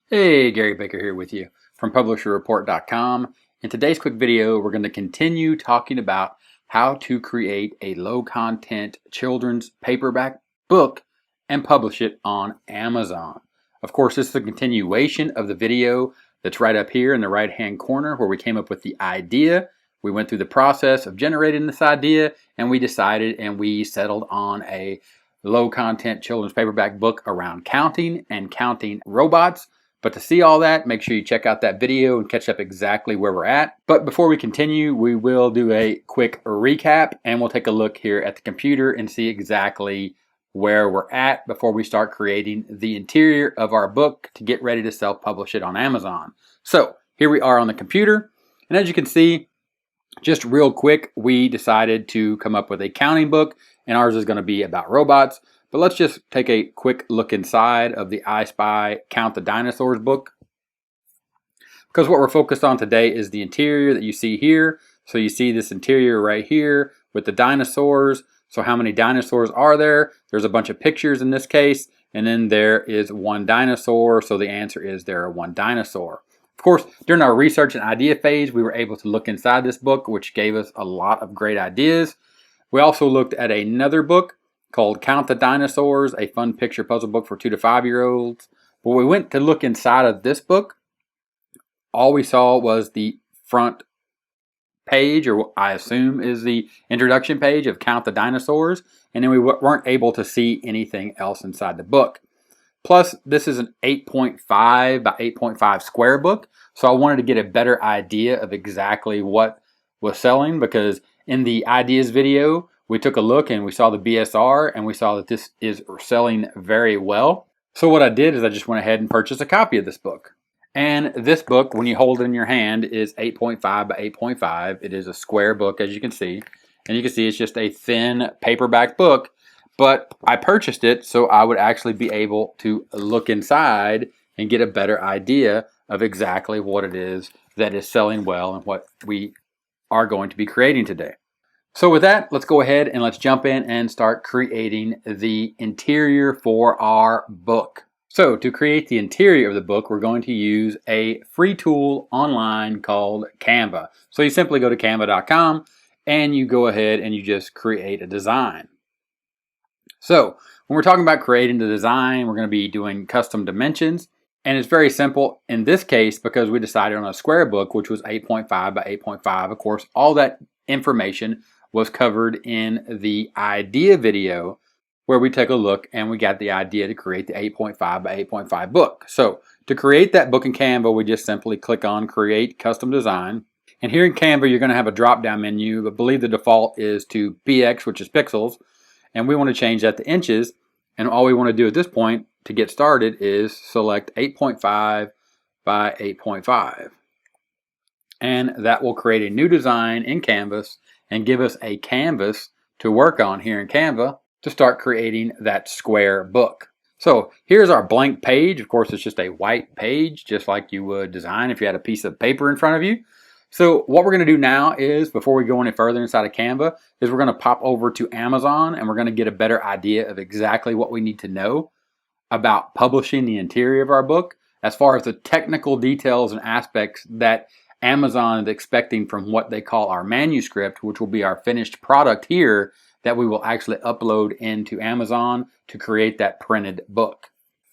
Hey, Gary Baker here with you from PublisherReport.com. In today's quick video, we're going to continue talking about how to create a low-content children's paperback book and publish it on Amazon. Of course, this is a continuation of the video that's right up here in the right-hand corner where we came up with the idea. We went through the process of generating this idea, and we decided and we settled on a low-content children's paperback book around counting and counting robots. But to see all that, make sure you check out that video and catch up exactly where we're at. But before we continue, we will do a quick recap and we'll take a look here at the computer and see exactly where we're at before we start creating the interior of our book to get ready to self-publish it on Amazon. So here we are on the computer, and as you can see, just real quick, we decided to come up with a counting book, and ours is going to be about robots. But let's just take a quick look inside of the I Spy Count the Dinosaurs book, because what we're focused on today is the interior that you see here. So you see this interior right here with the dinosaurs. So how many dinosaurs are there? There's a bunch of pictures in this case, and then there is one dinosaur. So the answer is there are one dinosaur. Of course, during our research and idea phase, we were able to look inside this book, which gave us a lot of great ideas. We also looked at another book called Count the Dinosaurs, a fun picture puzzle book for 2 to 5-year-olds. But when we went to look inside of this book, all we saw was the front page, or what I assume is the introduction page of Count the Dinosaurs, and then we weren't able to see anything else inside the book. Plus, this is an 8.5 by 8.5 square book, so I wanted to get a better idea of exactly what was selling, because in the ideas video, we took a look and we saw the BSR and we saw that this is selling very well. So what I did is I just went ahead and purchased a copy of this book. And this book, when you hold it in your hand, is 8.5 by 8.5. It is a square book, as you can see. And you can see it's just a thin paperback book. But I purchased it so I would actually be able to look inside and get a better idea of exactly what it is that is selling well and what we are going to be creating today. So with that, let's go ahead and let's jump in and start creating the interior for our book. So to create the interior of the book, we're going to use a free tool online called Canva. So you simply go to canva.com and you go ahead and you just create a design. So when we're talking about creating the design, we're going to be doing custom dimensions. And it's very simple in this case because we decided on a square book, which was 8.5 by 8.5. Of course, all that information was covered in the idea video where we took a look and we got the idea to create the 8.5 by 8.5 book. So to create that book in Canva, we just simply click on Create Custom Design. And here in Canva, you're going to have a drop-down menu, but I believe the default is to px, which is pixels. And we want to change that to inches. And all we want to do at this point to get started is select 8.5 by 8.5. And that will create a new design in Canvas and give us a canvas to work on here in Canva to start creating that square book. So here's our blank page. Of course, it's just a white page, just like you would design if you had a piece of paper in front of you. So what we're going to do now is, before we go any further inside of Canva, is we're going to pop over to Amazon and we're going to get a better idea of exactly what we need to know about publishing the interior of our book, as far as the technical details and aspects that Amazon is expecting from what they call our manuscript, which will be our finished product here that we will actually upload into Amazon to create that printed book.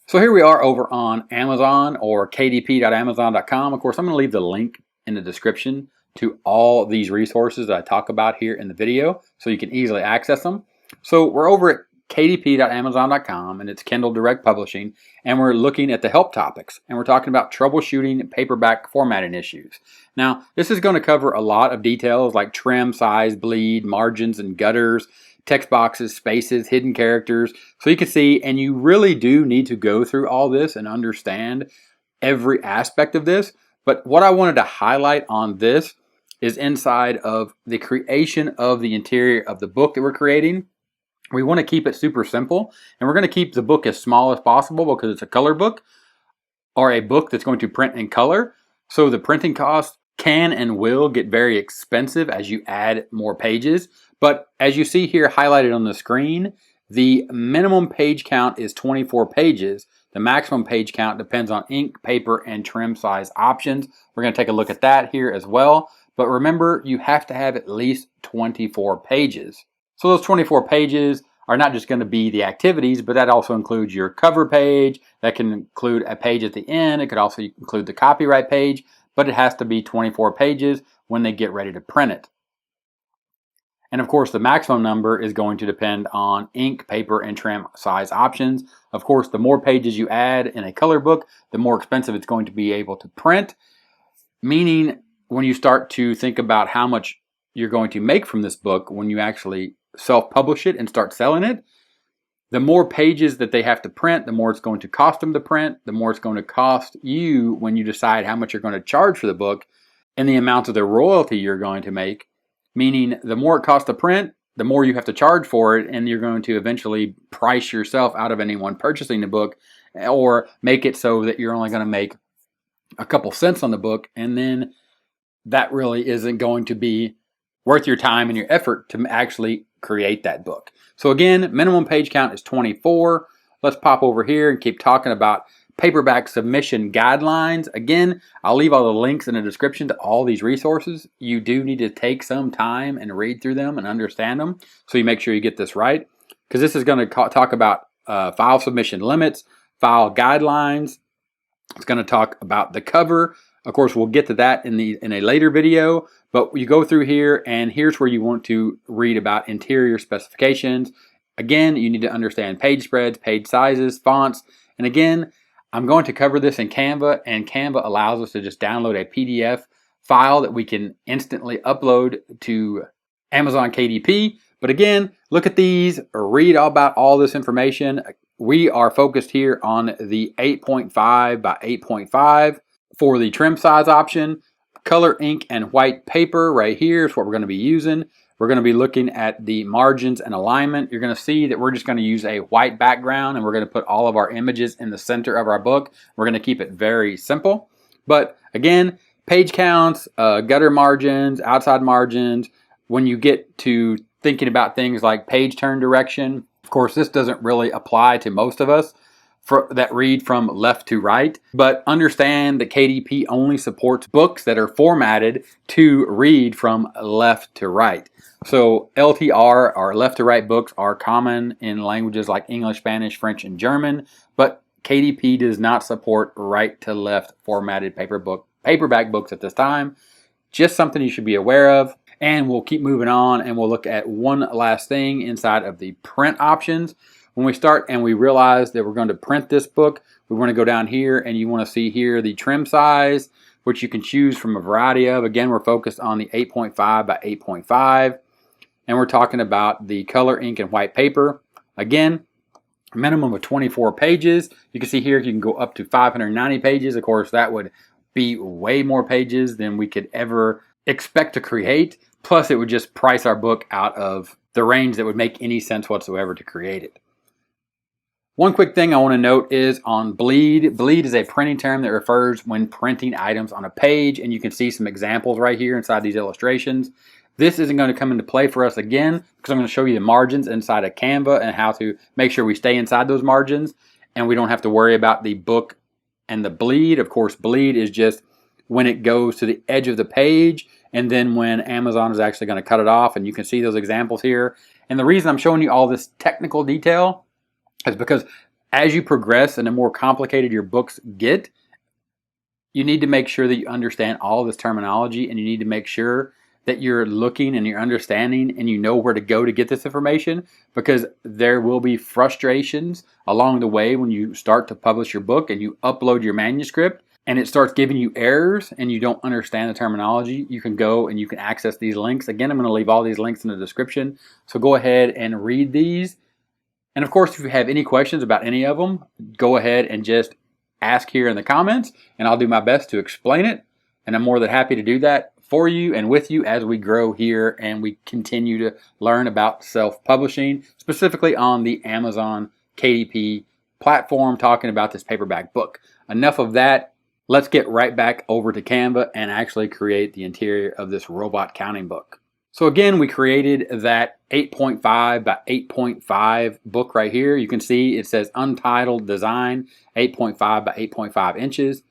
So here we are over on Amazon, or kdp.amazon.com. Of course, I'm going to leave the link in the description to all these resources that I talk about here in the video so you can easily access them. So we're over at kdp.amazon.com, and it's Kindle Direct Publishing, and we're looking at the help topics, and we're talking about troubleshooting paperback formatting issues. Now, this is going to cover a lot of details like trim, size, bleed, margins and gutters, text boxes, spaces, hidden characters. So you can see, and you really do need to go through all this and understand every aspect of this. But what I wanted to highlight on this is inside of the creation of the interior of the book that we're creating. We want to keep it super simple, and we're going to keep the book as small as possible because it's a color book, or a book that's going to print in color. So the printing costs can and will get very expensive as you add more pages. But as you see here highlighted on the screen, the minimum page count is 24 pages. The maximum page count depends on ink, paper, and trim size options. We're going to take a look at that here as well. But remember, you have to have at least 24 pages. So those 24 pages are not just going to be the activities, but that also includes your cover page. That can include a page at the end. It could also include the copyright page, but it has to be 24 pages when they get ready to print it. And of course, the maximum number is going to depend on ink, paper, and trim size options. Of course, the more pages you add in a color book, the more expensive it's going to be able to print. Meaning, when you start to think about how much you're going to make from this book when you actually self-publish it and start selling it, the more pages that they have to print, the more it's going to cost them to print, the more it's going to cost you when you decide how much you're going to charge for the book and the amount of the royalty you're going to make. Meaning, the more it costs to print, the more you have to charge for it, and you're going to eventually price yourself out of anyone purchasing the book, or make it so that you're only going to make a couple cents on the book, and then that really isn't going to be worth your time and your effort to actually create that book. So again, minimum page count is 24. Let's pop over here and keep talking about paperback submission guidelines. Again, I'll leave all the links in the description to all these resources. You do need to take some time and read through them and understand them, so you make sure you get this right, because this is going to talk about file submission limits, file guidelines. It's going to talk about the cover. Of course, we'll get to that in a later video, but you go through here, and here's where you want to read about interior specifications. Again, you need to understand page spreads, page sizes, fonts, and again, I'm going to cover this in Canva, and Canva allows us to just download a PDF file that we can instantly upload to Amazon KDP. But again, look at these, read all about all this information. We are focused here on the 8.5 by 8.5 for the trim size option. Color ink and white paper right here is what we're going to be using. We're going to be looking at the margins and alignment. You're going to see that we're just going to use a white background, and we're going to put all of our images in the center of our book. We're going to keep it very simple. But again, page counts, gutter margins, outside margins. When you get to thinking about things like page turn direction, of course, this doesn't really apply to most of us that read from left to right, but understand that KDP only supports books that are formatted to read from left to right. So LTR, or left to right books, are common in languages like English, Spanish, French, and German, but KDP does not support right to left formatted paperback books at this time. Just something you should be aware of. And we'll keep moving on, and we'll look at one last thing inside of the print options. When we start and we realize that we're going to print this book, we want to go down here, and you want to see here the trim size, which you can choose from a variety of. Again, we're focused on the 8.5 by 8.5, and we're talking about the color ink and white paper. Again, minimum of 24 pages. You can see here you can go up to 590 pages. Of course, that would be way more pages than we could ever expect to create. Plus, it would just price our book out of the range that would make any sense whatsoever to create it. One quick thing I want to note is on bleed. Bleed is a printing term that refers when printing items on a page, and you can see some examples right here inside these illustrations. This isn't going to come into play for us again, because I'm going to show you the margins inside of Canva and how to make sure we stay inside those margins, and we don't have to worry about the book and the bleed. Of course, bleed is just when it goes to the edge of the page, and then when Amazon is actually going to cut it off, and you can see those examples here. And the reason I'm showing you all this technical detail is because as you progress and the more complicated your books get, you need to make sure that you understand all this terminology, and you need to make sure that you're looking and you're understanding and you know where to go to get this information, because there will be frustrations along the way when you start to publish your book and you upload your manuscript and it starts giving you errors and you don't understand the terminology. You can go and you can access these links. Again, I'm going to leave all these links in the description, so go ahead and read these. And of course, if you have any questions about any of them, go ahead and just ask here in the comments, and I'll do my best to explain it. And I'm more than happy to do that for you and with you as we grow here and we continue to learn about self-publishing, specifically on the Amazon KDP platform, talking about this paperback book. Enough of that. Let's get right back over to Canva and actually create the interior of this robot counting book. So again, we created that 8.5 by 8.5 book right here. You can see it says Untitled Design, 8.5 by 8.5 inches.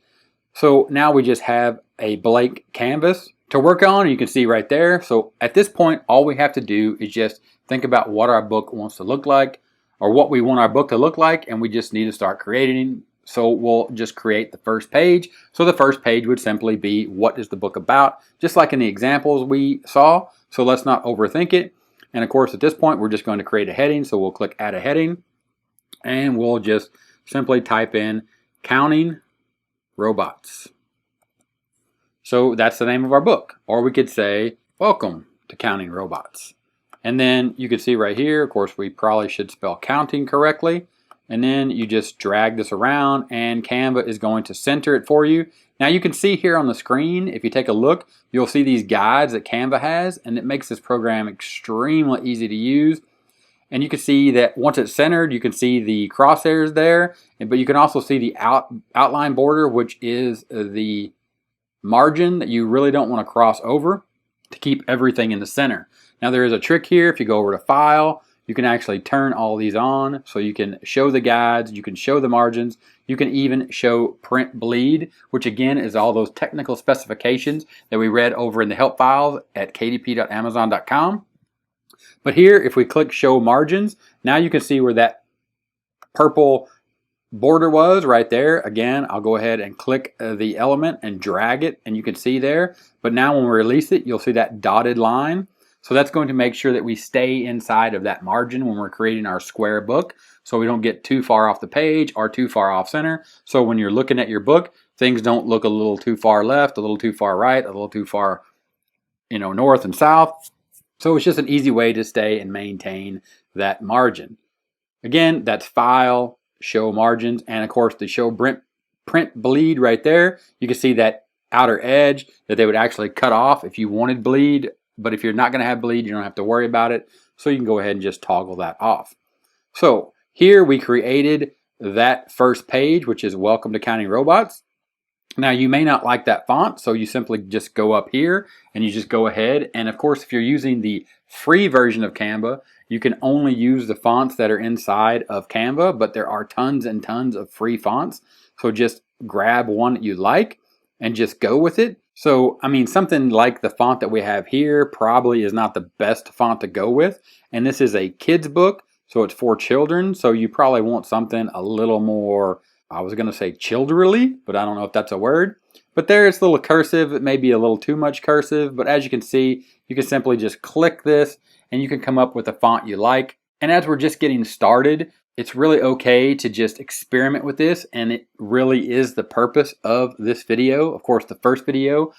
So now we just have a blank canvas to work on. You can see right there. So at this point, all we have to do is just think about what our book wants to look like, or what we want our book to look like, and we just need to start creating. So we'll just create the first page. So the first page would simply be, what is the book about? Just like in the examples we saw. So let's not overthink it. And of course, at this point, we're just going to create a heading. So we'll click Add a Heading, and we'll just simply type in Counting Robots. So that's the name of our book. Or we could say, Welcome to Counting Robots. And then you can see right here, of course, we probably should spell counting correctly. And then you just drag this around, and Canva is going to center it for you. Now you can see here on the screen, if you take a look, you'll see these guides that Canva has, and it makes this program extremely easy to use. And you can see that once it's centered, you can see the crosshairs there, but you can also see the outline border, which is the margin that you really don't want to cross over to keep everything in the center. Now there is a trick here. If you go over to File, you can actually turn all these on, so you can show the guides, you can show the margins, you can even show print bleed, which again is all those technical specifications that we read over in the help files at kdp.amazon.com. But here, if we click show margins, now you can see where that purple border was right there. Again, I'll go ahead and click the element and drag it, and you can see there. But now when we release it, you'll see that dotted line. So that's going to make sure that we stay inside of that margin when we're creating our square book, so we don't get too far off the page or too far off center. So when you're looking at your book, things don't look a little too far left, a little too far right, a little too far, north and south. So it's just an easy way to stay and maintain that margin. Again, that's File, Show Margins, and of course the Show Print Bleed right there. You can see that outer edge that they would actually cut off if you wanted bleed. But if you're not going to have bleed, you don't have to worry about it. So you can go ahead and just toggle that off. So here we created that first page, which is Welcome to Counting Robots. Now you may not like that font, so you simply just go up here and you just go ahead. And of course, if you're using the free version of Canva, you can only use the fonts that are inside of Canva, but there are tons and tons of free fonts. So just grab one that you like and just go with it. So, something like the font that we have here probably is not the best font to go with. And this is a kid's book, so it's for children. So you probably want something a little more, I was going to say childerly, but I don't know if that's a word. But there it's a little cursive. It may be a little too much cursive, but as you can see, you can simply just click this and you can come up with a font you like. And as we're just getting started, it's really okay to just experiment with this, and it really is the purpose of this video. Of course, the first video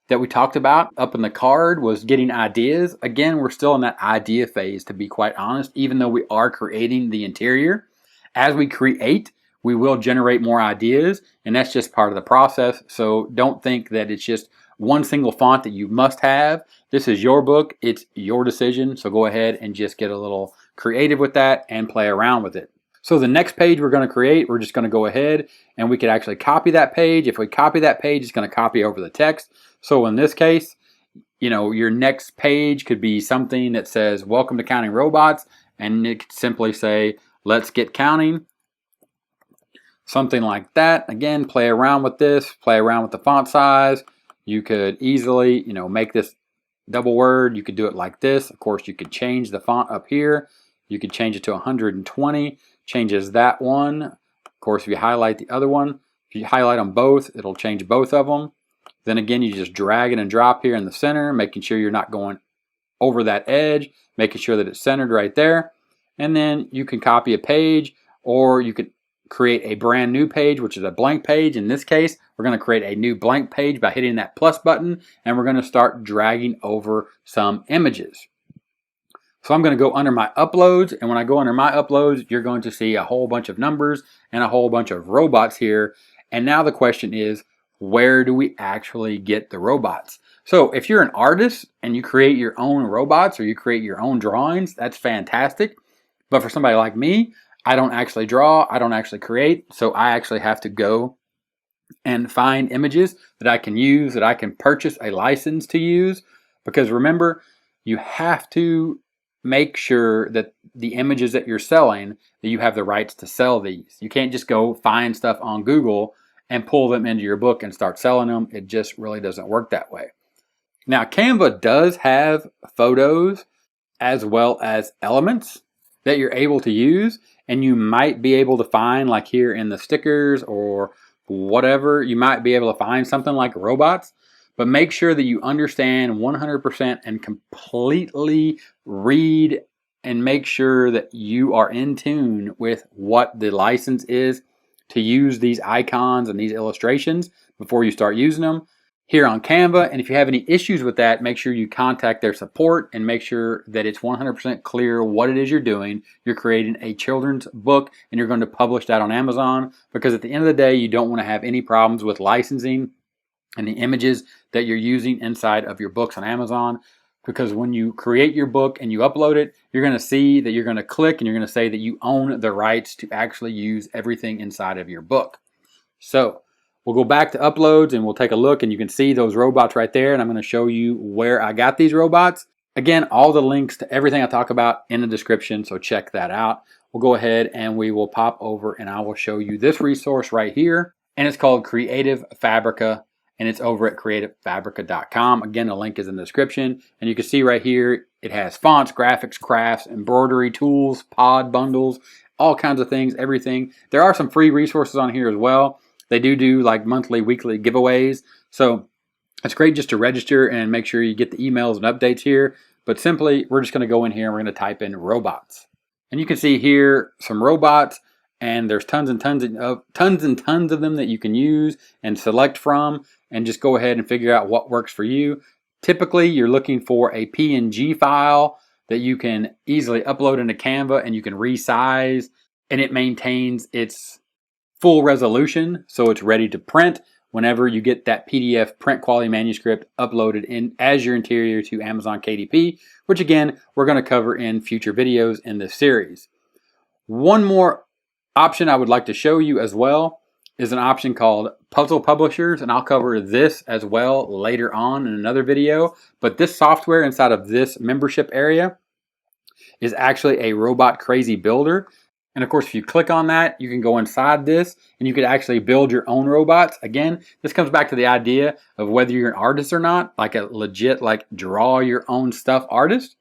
that we talked about up in the card was getting ideas. Again, we're still in that idea phase, to be quite honest, even though we are creating the interior. As we create, we will generate more ideas, and that's just part of the process. So don't think that it's just one single font that you must have. This is your book. It's your decision. So go ahead and just get a little creative with that and play around with it. So the next page we're going to create, we're just going to go ahead and we could actually copy that page. If we copy that page, it's going to copy over the text. So in this case, your next page could be something that says, Welcome to Counting Robots. And it could simply say, Let's get counting. Something like that. Again, play around with this, play around with the font size. You could easily, make this double word. You could do it like this. Of course, you could change the font up here. You could change it to 120. Changes that one. Of course, if you highlight the other one, if you highlight them both, it'll change both of them. Then again, you just drag it and drop here in the center, making sure you're not going over that edge, making sure that it's centered right there. And then you can copy a page, or you could create a brand new page, which is a blank page. In this case, we're going to create a new blank page by hitting that plus button, and we're going to start dragging over some images. So I'm going to go under my uploads, and when I go under my uploads, you're going to see a whole bunch of numbers and a whole bunch of robots here. And now the question is, where do we actually get the robots? So if you're an artist and you create your own robots or you create your own drawings, that's fantastic. But for somebody like me, I don't actually draw, I don't actually create, so I actually have to go and find images that I can use, that I can purchase a license to use. Because remember, you have to make sure that the images that you're selling, that you have the rights to sell these. You can't just go find stuff on Google and pull them into your book and start selling them. It just really doesn't work that way. Now, Canva does have photos as well as elements that you're able to use, and you might be able to find, like here in the stickers or whatever, you might be able to find something like robots, but make sure that you understand 100% and completely read and make sure that you are in tune with what the license is to use these icons and these illustrations before you start using them here on Canva. And if you have any issues with that, make sure you contact their support and make sure that it's 100% clear what it is you're doing. You're creating a children's book and you're going to publish that on Amazon, because at the end of the day, you don't want to have any problems with licensing and the images that you're using inside of your books on Amazon. Because when you create your book and you upload it, you're going to see that you're going to click and you're going to say that you own the rights to actually use everything inside of your book. So we'll go back to uploads and we'll take a look, and you can see those robots right there, and I'm going to show you where I got these robots. Again, all the links to everything I talk about in the description, so check that out. We'll go ahead and we will pop over and I will show you this resource right here, and it's called Creative Fabrica, and it's over at creativefabrica.com. Again, the link is in the description, and you can see right here it has fonts, graphics, crafts, embroidery, tools, pod bundles, all kinds of things, everything. There are some free resources on here as well. They do like monthly, weekly giveaways. So it's great just to register and make sure you get the emails and updates here. But simply, we're just going to go in here and we're going to type in robots. And you can see here some robots, and there's tons and tons of them that you can use and select from, and just go ahead and figure out what works for you. Typically, you're looking for a PNG file that you can easily upload into Canva, and you can resize, and it maintains its full resolution, so it's ready to print whenever you get that PDF print quality manuscript uploaded in as your interior to Amazon KDP, which again, we're going to cover in future videos in this series. One more option I would like to show you as well is an option called Puzzle Publishers, and I'll cover this as well later on in another video. But this software inside of this membership area is actually a robot crazy builder. And of course, if you click on that, you can go inside this and you could actually build your own robots. Again, this comes back to the idea of whether you're an artist or not, like a legit, like draw your own stuff artist.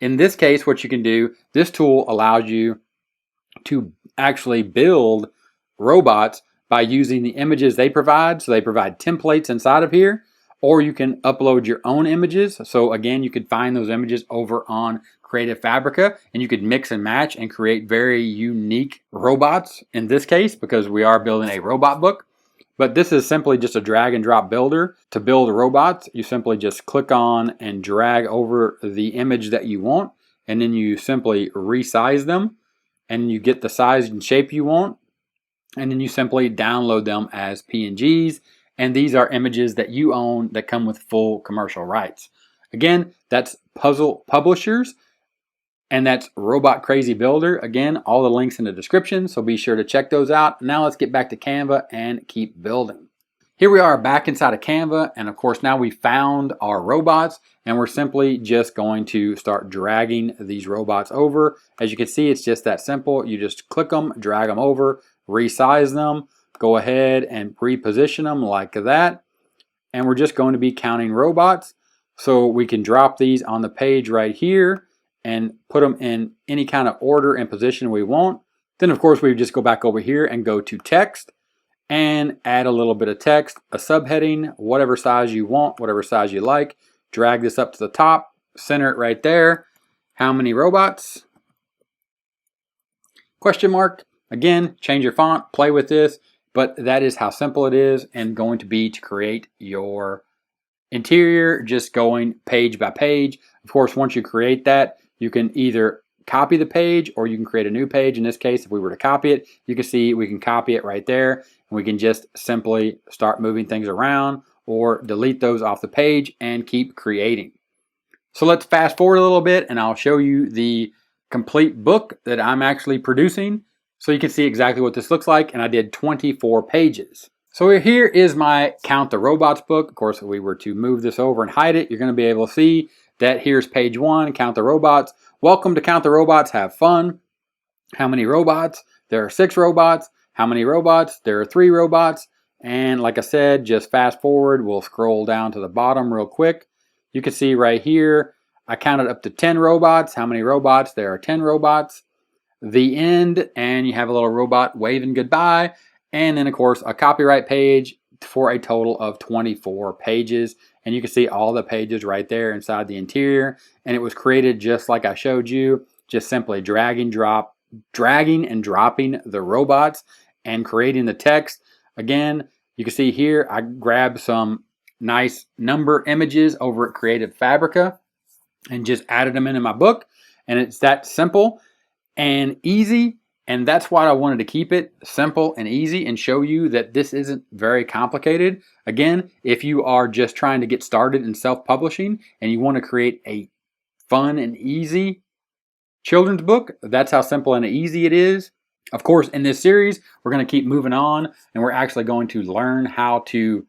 In this case, what you can do, this tool allows you to actually build robots by using the images they provide. So they provide templates inside of here, or you can upload your own images. So again, you could find those images over on Creative Fabrica, and you could mix and match and create very unique robots in this case, because we are building a robot book. But this is simply just a drag and drop builder. To build robots, you simply just click on and drag over the image that you want, and then you simply resize them, and you get the size and shape you want, and then you simply download them as PNGs, and these are images that you own that come with full commercial rights. Again, that's Puzzle Publishers, and that's Robot Crazy Builder. Again, all the links in the description, so be sure to check those out. Now let's get back to Canva and keep building. Here we are back inside of Canva, and of course now we found our robots, and we're simply just going to start dragging these robots over. As you can see, it's just that simple. You just click them, drag them over, resize them, go ahead and reposition them like that. And we're just going to be counting robots. So we can drop these on the page right here and put them in any kind of order and position we want. Then of course we just go back over here and go to text and add a little bit of text, a subheading, whatever size you want, whatever size you like. Drag this up to the top, center it right there. How many robots? Question mark. Again, change your font, play with this, but that is how simple it is and going to be to create your interior, just going page by page. Of course, once you create that, you can either copy the page or you can create a new page. In this case, if we were to copy it, you can see we can copy it right there, and we can just simply start moving things around or delete those off the page and keep creating. So let's fast forward a little bit and I'll show you the complete book that I'm actually producing, so you can see exactly what this looks like. And I did 24 pages. So here is my Count the Robots book. Of course, if we were to move this over and hide it, you're going to be able to see that here's page 1, count the robots. Welcome to Count the Robots, have fun. How many robots? There are 6 robots. How many robots? There are 3 robots. And like I said, just fast forward, we'll scroll down to the bottom real quick. You can see right here, I counted up to 10 robots. How many robots? There are 10 robots. The end, and you have a little robot waving goodbye. And then of course, a copyright page for a total of 24 pages. And you can see all the pages right there inside the interior. And it was created just like I showed you, just simply dragging and dropping the robots and creating the text. Again, you can see here, I grabbed some nice number images over at Creative Fabrica and just added them into my book. And it's that simple and easy. And that's why I wanted to keep it simple and easy and show you that this isn't very complicated. Again, if you are just trying to get started in self-publishing and you want to create a fun and easy children's book, that's how simple and easy it is. Of course, in this series, we're going to keep moving on and we're actually going to learn how to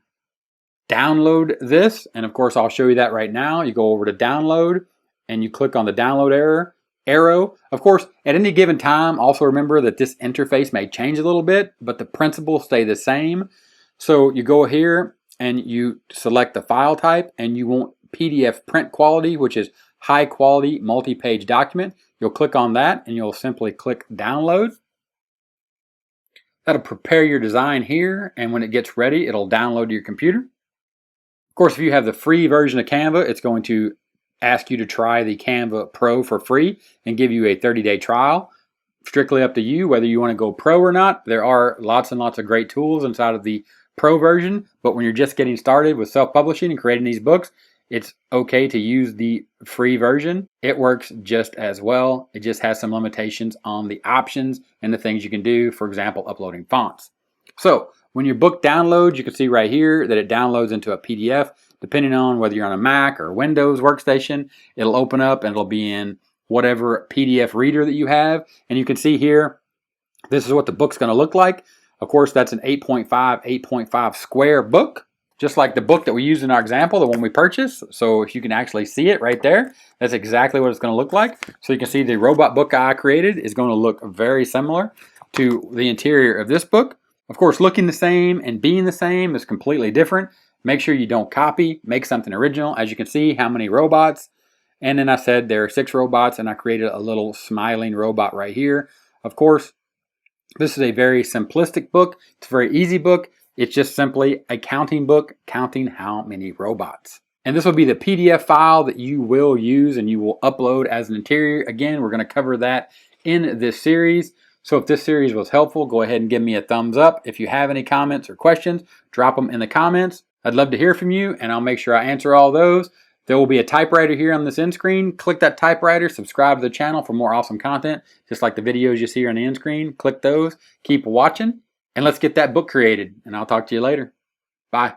download this. And of course, I'll show you that right now. You go over to download and you click on the download arrow. Of course, at any given time, also remember that this interface may change a little bit, but the principles stay the same. So you go here and you select the file type and you want PDF print quality, which is high quality multi-page document. You'll click on that and you'll simply click download. That'll prepare your design here, and when it gets ready, it'll download to your computer. Of course, if you have the free version of Canva, it's going to ask you to try the Canva Pro for free and give you a 30-day trial. Strictly up to you whether you want to go pro or not. There are lots and lots of great tools inside of the Pro version, but when you're just getting started with self-publishing and creating these books, it's okay to use the free version. It works just as well. It just has some limitations on the options and the things you can do, for example, uploading fonts. So when your book downloads, you can see right here that it downloads into a PDF. Depending on whether you're on a Mac or Windows workstation, it'll open up and it'll be in whatever PDF reader that you have. And you can see here, this is what the book's going to look like. Of course, that's an 8.5 square book, just like the book that we used in our example, the one we purchased. So if you can actually see it right there, that's exactly what it's going to look like. So you can see the robot book I created is going to look very similar to the interior of this book. Of course, looking the same and being the same is completely different. Make sure you don't copy, make something original. As you can see, how many robots. And then I said there are 6 robots, and I created a little smiling robot right here. Of course, this is a very simplistic book. It's a very easy book. It's just simply a counting book, counting how many robots. And this will be the PDF file that you will use and you will upload as an interior. Again, we're going to cover that in this series. So if this series was helpful, go ahead and give me a thumbs up. If you have any comments or questions, drop them in the comments. I'd love to hear from you, and I'll make sure I answer all those. There will be a typewriter here on this end screen. Click that typewriter, subscribe to the channel for more awesome content, just like the videos you see on the end screen. Click those, keep watching, and let's get that book created, and I'll talk to you later. Bye.